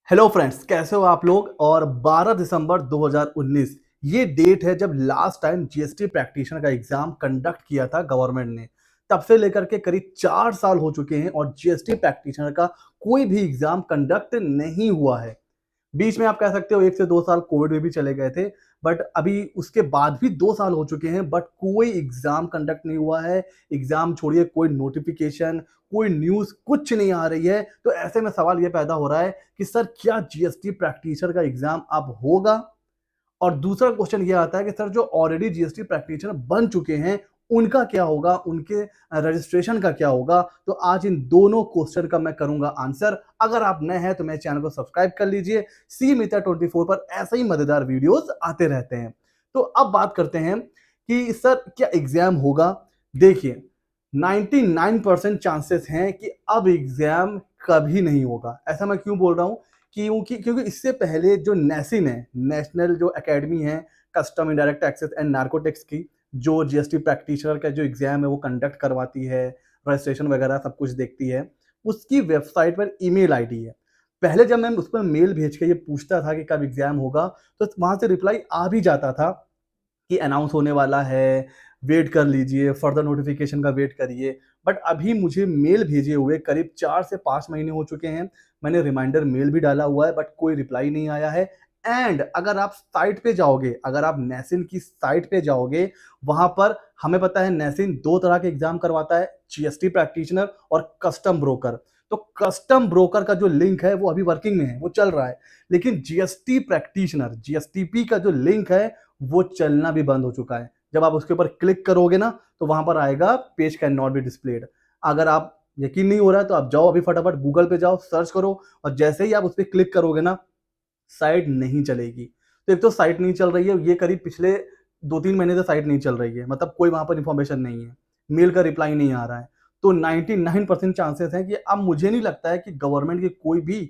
Hello friends, कैसे हो आप लोग। और 12 दिसंबर 2019 ये डेट है जब लास्ट टाइम जीएसटी प्रैक्टिशनर का एग्जाम कंडक्ट किया था गवर्नमेंट ने। तब से लेकर के करीब 4 साल हो चुके हैं और जीएसटी प्रैक्टिशनर का कोई भी एग्जाम कंडक्ट नहीं हुआ है। बीच में आप कह सकते हो 1 से 2 साल कोविड में भी चले गए थे, बट अभी उसके बाद भी 2 साल हो चुके हैं, बट कोई एग्जाम कंडक्ट नहीं हुआ है। एग्जाम छोड़िए, कोई नोटिफिकेशन, कोई न्यूज कुछ नहीं आ रही है। तो ऐसे में सवाल ये पैदा हो रहा है कि सर क्या जीएसटी प्रैक्टिशनर का एग्जाम अब होगा। और दूसरा क्वेश्चन ये आता है कि सर जो ऑलरेडी जीएसटी प्रैक्टिशनर बन चुके हैं उनका क्या होगा, उनके रजिस्ट्रेशन का क्या होगा। तो आज इन दोनों क्वेश्चन का मैं करूंगा आंसर। अगर आप नए हैं तो मेरे चैनल को सब्सक्राइब कर लीजिए। सी मित्र 24 पर ऐसे ही मजेदार वीडियोस आते रहते हैं। तो अब बात करते हैं कि सर क्या एग्जाम होगा। देखिए, 99% चांसेस हैं कि अब एग्जाम कभी नहीं होगा। ऐसा मैं क्यों बोल रहा हूं? क्योंकि इससे पहले जो नेसिन है, नेशनल जो एकेडमी है custom indirect taxes and narcotics की, जो जीएसटी प्रैक्टिशनर का जो एग्जाम है वो कंडक्ट करवाती है, रजिस्ट्रेशन वगैरह सब कुछ देखती है, उसकी वेबसाइट पर ईमेल आईडी है। पहले जब मैं उस पर मेल भेज के ये पूछता था कि कब एग्जाम होगा, तो वहां से रिप्लाई आ भी जाता था कि अनाउंस होने वाला है, वेट कर लीजिए, फर्दर नोटिफिकेशन का वेट करिए। बट अभी मुझे मेल भेजे हुए करीब 4 से 5 महीने हो चुके हैं। मैंने रिमाइंडर मेल भी डाला हुआ है, बट कोई रिप्लाई नहीं आया है। एंड अगर आप साइट पे जाओगे, अगर आप नेसिन की साइट पे जाओगे, वहां पर हमें पता है नेसिन 2 तरह के एग्जाम करवाता है, जीएसटी प्रैक्टिशनर और कस्टम ब्रोकर। तो कस्टम ब्रोकर का जो लिंक है वो अभी वर्किंग में है, वो चल रहा है। लेकिन जीएसटी प्रैक्टिशनर, जीएसटीपी का जो लिंक है वो चलना भी बंद हो चुका है। जब आप उसके ऊपर क्लिक करोगे ना, तो वहां पर आएगा page can not be displayed. अगर आप यकीन नहीं हो रहा है तो आप जाओ, अभी फटाफट गूगल पे जाओ, सर्च करो, और जैसे ही आप उस पर क्लिक करोगे ना, साइट नहीं चलेगी। तो एक तो साइट नहीं चल रही है, ये करीब पिछले 2-3 महीने से साइट नहीं चल रही है, मतलब कोई वहां पर इंफॉर्मेशन नहीं है, मेल का रिप्लाई नहीं आ रहा है। तो 99% चांसेस हैं कि अब मुझे नहीं लगता है कि गवर्नमेंट की कोई भी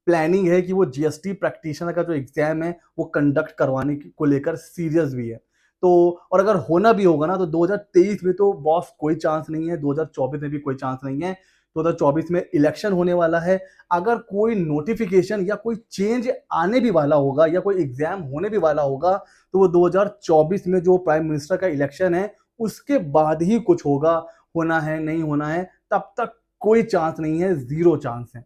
प्लानिंग है कि वो जीएसटी प्रैक्टिशनर का जो एग्जाम है वो कंडक्ट करवाने को लेकर सीरियस भी है। तो और अगर होना भी होगा ना, तो 2023 में तो बॉस कोई चांस नहीं है, 2024 में भी कोई चांस नहीं है। 2024 में इलेक्शन होने वाला है। अगर कोई नोटिफिकेशन या कोई चेंज आने भी वाला होगा या कोई एग्जाम होने भी वाला होगा, तो वो 2024 में जो प्राइम मिनिस्टर का इलेक्शन है उसके बाद ही कुछ होगा। होना है, नहीं होना है, तब तक कोई चांस नहीं है, जीरो चांस है।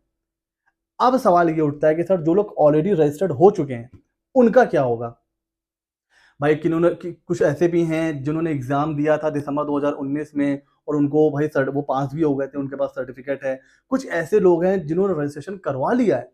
अब सवाल ये उठता है कि सर जो लोग ऑलरेडी रजिस्टर्ड हो चुके हैं उनका क्या होगा। भाई कुछ ऐसे भी हैं जिन्होंने एग्जाम दिया था दिसंबर 2019 में, और उनको भाई वो पास भी हो गए थे, उनके पास सर्टिफिकेट है। कुछ ऐसे लोग हैं जिन्होंने रजिस्ट्रेशन करवा लिया है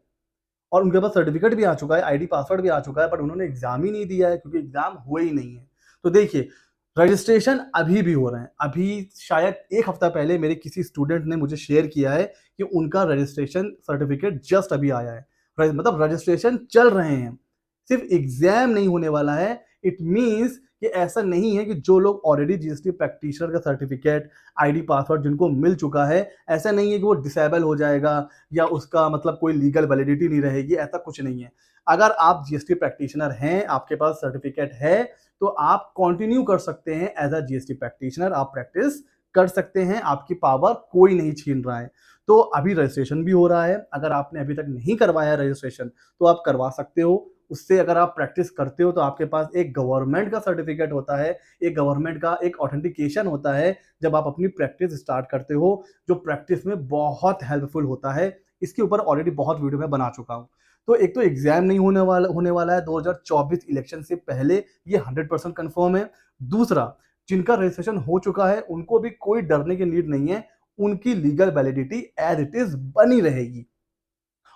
और उनके पास सर्टिफिकेट भी आ चुका है, आईडी पासवर्ड भी आ चुका है, पर उन्होंने एग्जाम ही नहीं दिया है क्योंकि एग्जाम हुए ही नहीं है। तो देखिए, रजिस्ट्रेशन अभी भी हो रहे हैं। अभी शायद एक हफ्ता पहले मेरे किसी स्टूडेंट ने मुझे शेयर किया है कि उनका रजिस्ट्रेशन सर्टिफिकेट जस्ट अभी आया है। मतलब रजिस्ट्रेशन चल रहे हैं, सिर्फ एग्जाम नहीं होने वाला है। इट मीन्स कि ऐसा नहीं है कि जो लोग ऑलरेडी जीएसटी प्रैक्टिशनर का सर्टिफिकेट, आईडी पासवर्ड जिनको मिल चुका है, ऐसा नहीं है कि वो डिसेबल हो जाएगा या उसका मतलब कोई लीगल वैलिडिटी नहीं रहेगी, ऐसा कुछ नहीं है। अगर आप जीएसटी प्रैक्टिशनर हैं, आपके पास सर्टिफिकेट है, तो आप कंटिन्यू कर सकते हैं एज अ जीएसटी प्रैक्टिशनर, आप प्रैक्टिस कर सकते हैं, आपकी पावर कोई नहीं छीन रहा है। तो अभी रजिस्ट्रेशन भी हो रहा है। अगर आपने अभी तक नहीं करवाया रजिस्ट्रेशन तो आप करवा सकते हो। उससे अगर आप प्रैक्टिस करते हो तो आपके पास एक गवर्नमेंट का सर्टिफिकेट होता है, एक गवर्नमेंट का एक ऑथेंटिकेशन होता है जब आप अपनी प्रैक्टिस स्टार्ट करते हो, जो प्रैक्टिस में बहुत हेल्पफुल होता है। इसके ऊपर ऑलरेडी बहुत वीडियो मैं बना चुका हूँ। तो एक तो एग्जाम नहीं होने वाला है 2024 इलेक्शन से पहले, ये 100% कंफर्म है। दूसरा, जिनका रजिस्ट्रेशन हो चुका है उनको भी कोई डरने की नीड नहीं है, उनकी legal validity as it is बनी रहेगी।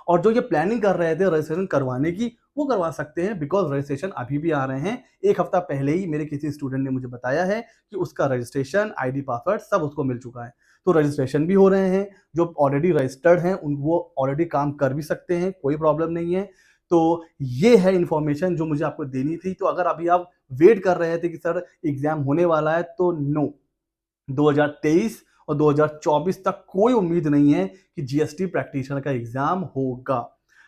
और जो ये प्लानिंग कर रहे थे रजिस्ट्रेशन करवाने की, वो करवा सकते हैं, बिकॉज रजिस्ट्रेशन अभी भी आ रहे हैं। एक हफ्ता पहले ही मेरे किसी स्टूडेंट ने मुझे बताया है कि उसका रजिस्ट्रेशन, आईडी पासवर्ड सब उसको मिल चुका है। तो रजिस्ट्रेशन भी हो रहे हैं। जो ऑलरेडी रजिस्टर्ड हैं उन वो ऑलरेडी काम कर भी सकते हैं, कोई प्रॉब्लम नहीं है। तो ये है इन्फॉर्मेशन जो मुझे आपको देनी थी। तो अगर अभी आप वेट कर रहे थे कि सर एग्जाम होने वाला है, तो नो, 2023 और 2024 तक कोई उम्मीद नहीं है कि जीएसटी प्रैक्टिशनर का एग्जाम होगा।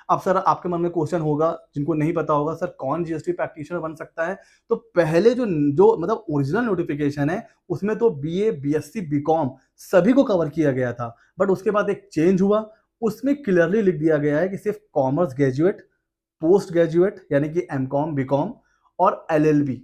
अब सर आपके मन में क्वेश्चन होगा, जिनको नहीं पता होगा, सर कौन जीएसटी प्रैक्टिशनर बन सकता है। तो पहले जो जो मतलब ओरिजिनल नोटिफिकेशन है उसमें तो बीए, बीएससी, बीकॉम सभी को कवर किया गया था, बट उसके बाद एक चेंज हुआ। उसमें क्लियरली लिख दिया गया है कि सिर्फ कॉमर्स ग्रेजुएट, पोस्ट ग्रेजुएट यानी कि एमकॉम, बीकॉम और एलएलबी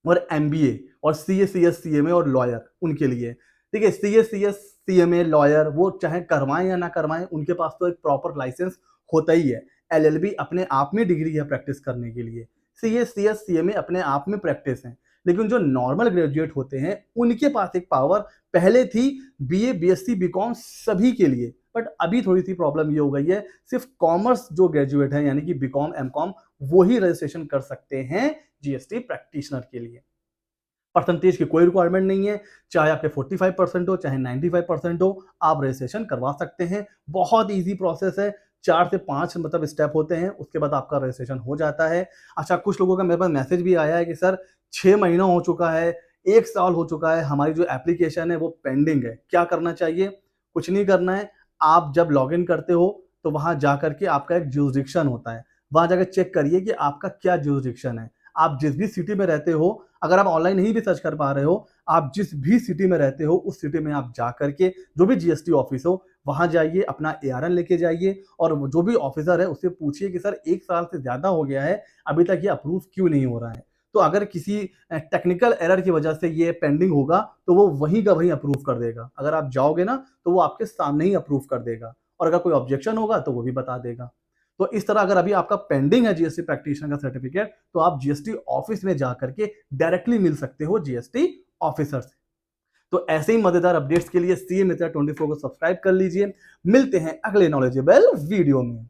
और एमबीए और सीए, सीएस, सीएमए और लॉयर उनके लिए। ठीक है, सीए, सीएस, सीएमए, लॉयर वो चाहे करवाएं या ना करवाएं, उनके पास तो एक प्रॉपर लाइसेंस होता ही है। एलएलबी अपने आप में डिग्री है प्रैक्टिस करने के लिए। सीए, सीएस, सीएमए अपने आप में प्रैक्टिस है। लेकिन जो नॉर्मल ग्रेजुएट होते हैं उनके पास एक पावर पहले थी बीए, बीएससी, बीकॉम सभी के लिए, बट अभी थोड़ी सी प्रॉब्लम ये हो गई है, सिर्फ कॉमर्स जो ग्रेजुएट है यानी कि बीकॉम, एमकॉम वो ही रजिस्ट्रेशन कर सकते हैं जीएसटी प्रैक्टिशनर के लिए। परसेंटेज की कोई रिक्वायरमेंट नहीं है, चाहे आपके 45% हो चाहे 95% हो, आप रजिस्ट्रेशन करवा सकते हैं। बहुत ईजी प्रोसेस है, 4 से 5 मतलब स्टेप होते हैं, उसके बाद आपका रजिस्ट्रेशन हो जाता है। अच्छा, कुछ लोगों का मेरे पास मैसेज भी आया है कि सर 6 महीना हो चुका है, 1 साल हो चुका है, हमारी जो एप्लीकेशन है वो पेंडिंग है, क्या करना चाहिए? कुछ नहीं करना है, आप जब लॉगिन करते हो तो वहां जाकर के आपका एक ज्यूरिसडिक्शन होता है, वहां जाकर चेक करिए कि आपका क्या ज्यूरिसडिक्शन है। आप जिस भी सिटी में रहते हो, अगर आप ऑनलाइन नहीं भी सर्च कर पा रहे हो, आप जिस भी सिटी में रहते हो उस सिटी में आप जा करके जो भी जीएसटी ऑफिस हो वहां जाइए, अपना एआरएन लेके जाइए और जो भी ऑफिसर है उससे पूछिए कि सर 1 साल से ज्यादा हो गया है, अभी तक ये अप्रूव क्यों नहीं हो रहा है। तो अगर किसी टेक्निकल एरर की वजह से ये पेंडिंग होगा तो वो वहीं का वहीं अप्रूव कर देगा। अगर आप जाओगे ना तो वो आपके सामने ही अप्रूव कर देगा और अगर कोई ऑब्जेक्शन होगा तो वो भी बता देगा। तो इस तरह अगर अभी आपका पेंडिंग है जीएसटी प्रैक्टिशनर का सर्टिफिकेट तो आप जीएसटी ऑफिस में जाकर के डायरेक्टली मिल सकते हो जीएसटी ऑफिसर से। तो ऐसे ही मजेदार अपडेट्स के लिए सीए मित्रा 24 को सब्सक्राइब कर लीजिए। मिलते हैं अगले नॉलेजेबल वीडियो में।